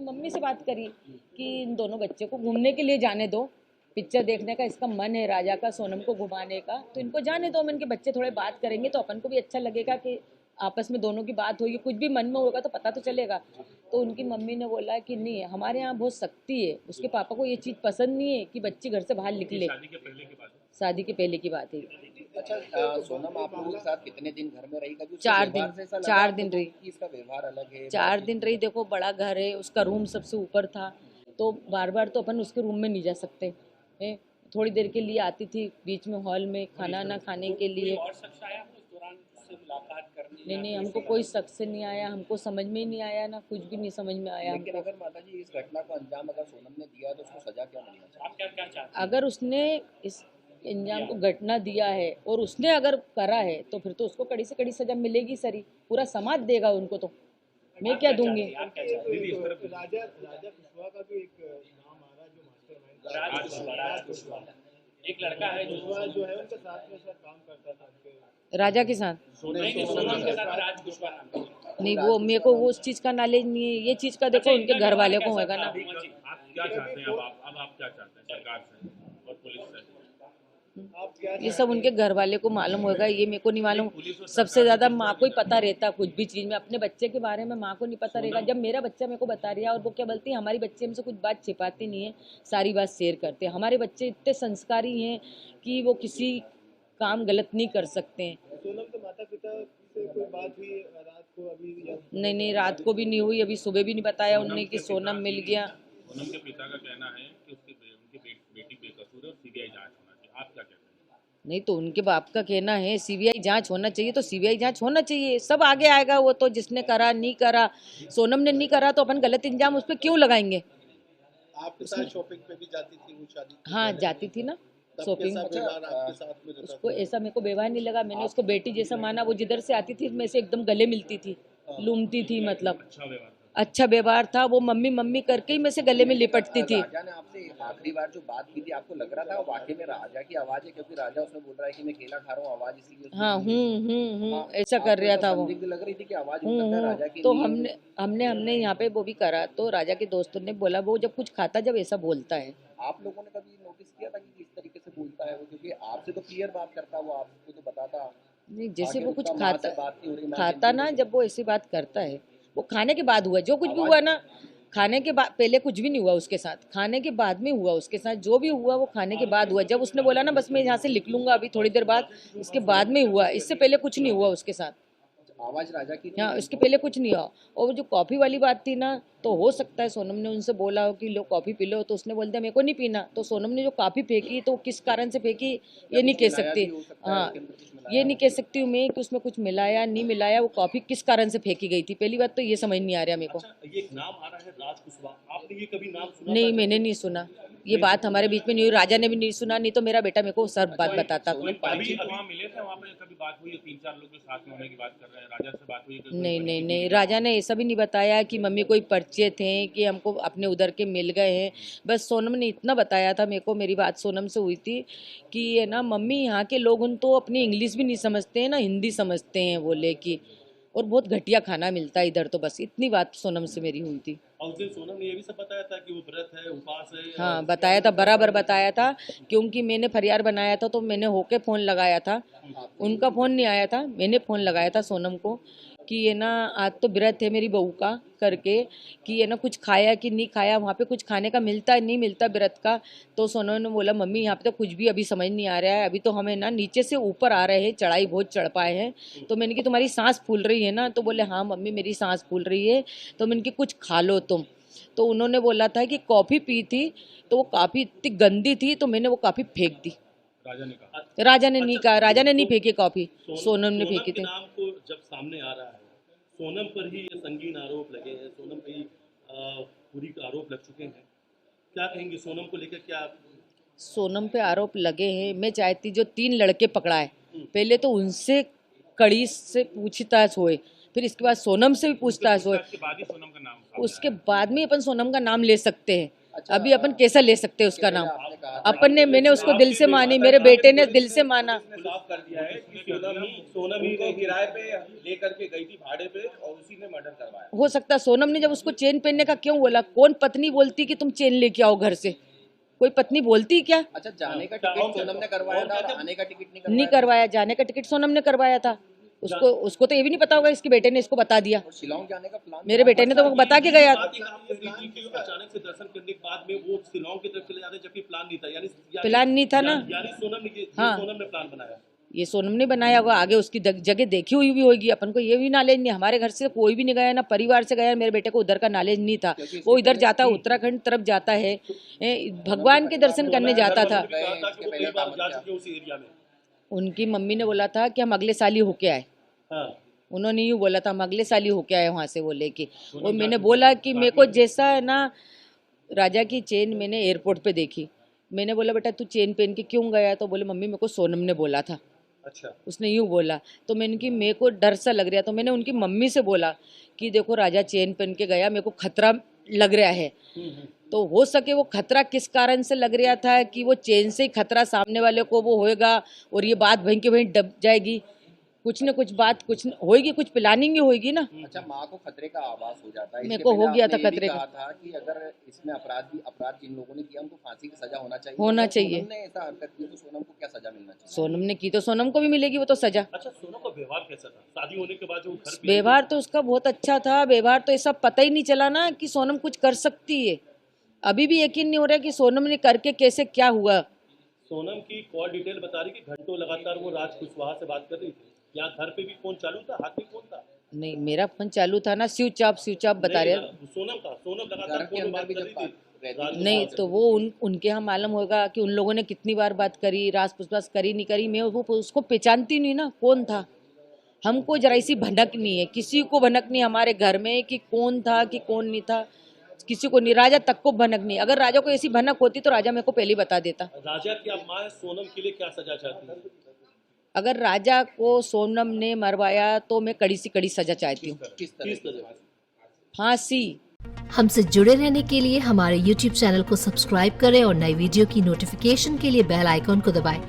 Mummy से बात करी कि इन दोनों बच्चे को घूमने के लिए जाने दो, पिक्चर देखने का इसका मन है राजा का, सोनम को घुमाने का, तो इनको जाने दो। इनके बच्चे थोड़े बात करेंगे तो अपन को भी अच्छा लगेगा कि आपस में दोनों की बात होगी, कुछ भी मन में होगा तो पता तो चलेगा। तो उनकी मम्मी ने बोला कि नहीं, हमारे यहाँ बहुत सख्ती है, उसके पापा को ये चीज़ पसंद नहीं है कि बच्ची घर से बाहर निकले। शादी के पहले की बात है। शादी के पहले की बात है। अच्छा, सोनम आप लोगों के साथ कितने दिन घर में रही? कभी 4 दिन, 4 दिन रही। इसका व्यवहार अलग है, 4 दिन रही। देखो बड़ा घर है, उसका रूम सबसे ऊपर था, तो बार बार तो अपन उसके रूम में नहीं जा सकते हैं। थोड़ी देर के लिए आती थी बीच में हॉल में खाना ना खाने के लिए। नहीं नहीं, हमको कोई शख्स से नहीं आया, हमको समझ में ही नहीं आया ना, कुछ भी नहीं समझ में आया। लेकिन अगर माता जी इस घटना को अंजाम अगर सोनम ने दिया तो उसको सजा क्या मिलना चाहिए? आप क्या चाहते हैं? अगर उसने इस अंजाम को घटना दिया है और उसने अगर करा है तो फिर तो उसको कड़ी से कड़ी सजा मिलेगी सर ही, पूरा समाज देगा उनको। तो मैं क्या दूंगी? राजा कुशवाहा का भी एक नाम आ रहा है, जो मास्टरमाइंड राज कुशवाहा, एक लड़का है जो है उनके साथ में सर काम करता था राजा के साथ। राज कुशवाहा। नहीं, वो मेरे को वो उस चीज का नॉलेज नहीं है। ये चीज का देखो उनके घर वाले को होगा ना। आप क्या चाहते हैं? अब आप क्या चाहते हैं सरकार से और पुलिस से? ये सब उनके घर वाले को मालूम होगा, ये मेरे को नहीं मालूम। सबसे ज्यादा माँ को ही पता रहता कुछ भी चीज में। अपने बच्चे के बारे में माँ को नहीं पता रहेगा। जब मेरा बच्चा मेरे को बता रहा है, और वो क्या बोलती है, हमारी बच्चे हमसे कुछ बात छिपाती नहीं है, सारी बात शेयर करते हैं। हमारे बच्चे इतने संस्कारी हैं कि वो किसी काम गलत नहीं कर सकते हैं। सोनम के माता पिता से कोई बात हुई रात को? अभी नहीं नहीं, रात को भी नहीं हुई, अभी सुबह भी नहीं बताया उन्होंने कि सोनम मिल गया। सोनम के पिता का कहना है कि उनकी बेटी बेकसूर है और सीबीआई जांच होना चाहिए। आप क्या कहते हैं? नहीं, तो उनके बाप का कहना है सीबीआई जांच होना चाहिए, तो सीबीआई जांच होना चाहिए। सब आगे आएगा, वो तो जिसने करा नहीं करा। सोनम ने नहीं करा तो अपन गलत इंजाम उस पर क्यों लगाएंगे? आपके साथ शॉपिंग पे भी जाती थी वो शादी? हाँ जाती थी ना शॉपिंग। उसको ऐसा मेरे को व्यवहार नहीं लगा, मैंने उसको बेटी जैसा माना। वो जिधर से आती थी मैं से एकदम गले मिलती थी, लूमती थी, मतलब अच्छा व्यवहार था। वो मम्मी मम्मी करके ही मैं से गले में लिपटती थी। राजा ने आपसे आखिरी बार जो बात की थी, आपको लग रहा था वाकई में राजा की आवाज है? क्योंकि राजा उसमें बोल रहा है कि मैं केला खा रहा हूँ, आवाज इसलिए। हाँ ऐसा कर रहा था वो। लग रही थी कि आवाज राजा की। तो हमने यहाँ पे वो भी करा, तो राजा के दोस्तों ने बोला वो जब कुछ खाता जब ऐसा बोलता है। आप लोगों ने कभी नोटिस किया था कि किस तरीके से बोलता है वो? क्योंकि आपसे तो क्लियर बात करता, वो आपको तो बताता नहीं, जैसे वो कुछ खाता खाता ना, जब वो ऐसी बात करता है, वो खाने के बाद हुआ जो कुछ भी हुआ ना। खाने के बाद पहले कुछ भी नहीं हुआ उसके साथ, खाने के बाद में हुआ उसके साथ। जो भी हुआ वो खाने के बाद हुआ। जब उसने बोला ना बस मैं यहाँ से लिख लूंगा अभी थोड़ी देर बाद, इसके बाद में हुआ, इससे पहले कुछ नहीं हुआ उसके साथ। आवाज राजा की? हाँ, उसके पहले कुछ नहीं हुआ। और जो कॉफ़ी वाली बात थी ना, तो हो सकता है सोनम ने उनसे बोला हो कि लो कॉफ़ी पी लो, तो उसने बोल दिया मेरे को नहीं पीना। तो सोनम ने जो कॉफ़ी फेंकी तो किस कारण से फेंकी ये नहीं कह सकती। हाँ, ये नहीं कह सकती हूँ मैं कि उसमें कुछ मिलाया नहीं मिलाया। वो कॉफ़ी किस कारण से फेंकी गई थी, पहली बात तो ये समझ नहीं आ रहा मेरे को। ये एक नाम आ रहा है राज कुशवाहा, आपने ये कभी नाम सुना? नहीं, मैंने नहीं सुना। ये बात हमारे बीच में नहीं हुई, राजा ने भी नहीं सुना, नहीं तो मेरा बेटा मेरे को सब बात बताता। अभी वहाँ मिले थे, वहाँ पे कभी बात हुई है? 3-4 लोग जो साथ में होने की बात कर रहे हैं, राजा से बात हुई है? नहीं, राजा ने ऐसा भी नहीं बताया कि मम्मी कोई परिचय थे कि हमको अपने उधर के मिल गए हैं। बस सोनम ने इतना बताया था मेरे को, मेरी बात सोनम से हुई थी कि ये ना मम्मी यहाँ के लोग उन तो अपनी इंग्लिश भी नहीं समझते हैं ना हिंदी समझते हैं, बोले कि और बहुत घटिया खाना मिलता है इधर। तो बस इतनी बात सोनम से मेरी हुई थी। और उस दिन सोनम ने ये भी सब बताया था कि वो व्रत है, उपवास है? हाँ बताया था, बराबर बताया था, क्योंकि मैंने फरियाद बनाया था तो मैंने होके फ़ोन लगाया था, उनका फ़ोन नहीं आया था, मैंने फ़ोन लगाया था सोनम को कि ये ना आज तो व्रत है मेरी बहू का करके, कि ये ना कुछ खाया कि नहीं खाया, वहाँ पे कुछ खाने का मिलता है नहीं मिलता व्रत का। तो सोनम ने बोला मम्मी यहाँ पे तो कुछ भी अभी समझ नहीं आ रहा है, अभी तो हमें ना नीचे से ऊपर आ रहे हैं, चढ़ाई बहुत चढ़ पाए हैं। तो मैंने कि तुम्हारी सांस फूल रही है ना? तो बोले हाँ मम्मी मेरी सांस फूल रही है। तो मैंने कि कुछ खा लो तुम। तो उन्होंने बोला था कि कॉफ़ी पी थी तो वो काफ़ी इतनी गंदी थी तो मैंने वो कॉफ़ी फेंक दी। राजा ने कहा? राजा ने नहीं कहा, राजा ने नहीं फेंकी कॉफ़ी, सोनम ने फेंकी थी। नाम को जब सामने आ रहा है, सोनम पर ही ये संगीन आरोप लगे हैं, सोनम पे ही पूरी आरोप लग चुके हैं, क्या कहेंगे सोनम को लेकर? क्या सोनम पे आरोप लगे हैं, मैं चाहती जो 3 लड़के पकड़ाए पहले तो उनसे कड़ी से पूछताछ होए, फिर इसके बाद सोनम से भी पूछताछ होए, उसके बाद में अपन सोनम का नाम ले सकते हैं। अभी अपन कैसा ले सकते हैं उसका नाम? कहा था अपन ने मैंने उसको दिल से मानी, मेरे बेटे ने दिल से माना। साफ कर दिया है कि सोनम ही को किराए पे लेकर के गई थी भाड़े पे और उसी ने मर्डर करवाया। हो सकता है सोनम ने जब उसको चेन पहनने का क्यों बोला? कौन पत्नी बोलती कि तुम चेन लेके आओ घर से? कोई पत्नी बोलती क्या? अच्छा, जाने का टिकट सोनम ने करवाया था और आने का टिकट नहीं नहीं करवाया। जाने का टिकट सोनम ने करवाया था। उसको तो ये भी नहीं पता होगा, इसके बेटे ने इसको बता दिया। और शिलोंग जाने का प्लान मेरे बेटे ने तो वो बता के गया। अचानक से दर्शन करने के बाद में वो शिलोंग की तरफ चले जाते जबकि प्लान नहीं था, यानी प्लान नहीं था ना। यानी सोनम ने हाँ। सोनम ने प्लान बनाया। ये सोनम ने बनाया होगा, आगे उसकी जगह देखी हुई भी होगी। अपन को ये भी नॉलेज नहीं, हमारे घर से कोई भी नहीं गया, ना परिवार से गया। मेरे बेटे को उधर का नॉलेज नहीं था। वो इधर जाता, उत्तराखंड तरफ जाता है, भगवान के दर्शन करने जाता था। उनकी मम्मी ने बोला था कि हम अगले साल ही होके आए। उन्होंने यूँ बोला था, हम अगले साल ही होके आए वहाँ से वो लेके। और मैंने बोला कि मेरे को जैसा है ना, राजा की चेन मैंने एयरपोर्ट पे देखी। मैंने बोला बेटा तू चेन पहन के क्यों गया? तो बोले मम्मी मेरे को सोनम ने बोला था। अच्छा। उसने यूँ बोला तो मैंने कि मेरे को डर सा लग रहा। तो मैंने उनकी मम्मी से बोला कि देखो राजा चेन पहन के गया, मेरे को खतरा लग रहा है। तो हो सके वो खतरा किस कारण से लग रहा था कि वो चेन से ही खतरा सामने वाले को वो होएगा और ये बात वहीं के वहीं दब जाएगी। कुछ न कुछ बात कुछ होएगी, कुछ प्लानिंग ही होएगी ना। अच्छा, माँ को खतरे का आभास हो जाता है। मेरे को हो गया था खतरे का। कहा था कि अगर इसमें अपराध जिन लोगों ने किया उनको फांसी की सजा होना चाहिए। होना चाहिए। सोनम ने ऐसा हरकत की तो सोनम को क्या सजा मिलना चाहिए? सोनम ने की तो सोनम को भी मिलेगी वो तो सजा। अच्छा, सोनम का व्यवहार कैसा था शादी होने के बाद? जो घर पे व्यवहार तो उसका बहुत अच्छा था। व्यवहार तो ऐसा पता ही नहीं चला ना कि सोनम कुछ कर सकती है। अभी भी यकीन नहीं हो रहा कि सोनम ने करके कैसे क्या हुआ। सोनम की कॉल डिटेल बता रही कि घंटों लगातार वो राज कुशवाहा से बात कर रही थी। यहाँ घर पे भी फोन चालू था, हाथ में फोन था? नहीं, मेरा फोन चालू था ना, स्विच ऑफ बता रहे। सोनम का, सोनम लगातार घर के फोन में अंदर बात भी कर जब रही थी। बात नहीं तो वो उनके यहाँ मालूम होगा कि उन लोगों ने कितनी बार बात करी, रास पुसपास करी नहीं करी। मैं वो उसको पहचानती नहीं ना कौन था। हमको जरा सी भनक नहीं है, किसी को भनक नहीं हमारे घर में कि कौन था कि कौन नहीं था, किसी को नहीं। राजा तक को भनक नहीं। अगर राजा को ऐसी भनक होती तो राजा मेरे को पहले ही बता देता। राजा की आप माँ सोनम के लिए क्या सजा चाहती है? अगर राजा को सोनम ने मरवाया तो मैं कड़ी से कड़ी सजा चाहती हूँ। किस तरह? फांसी। हमसे जुड़े रहने के लिए हमारे YouTube चैनल को सब्सक्राइब करें और नई वीडियो की नोटिफिकेशन के लिए बेल आइकॉन को दबाएं।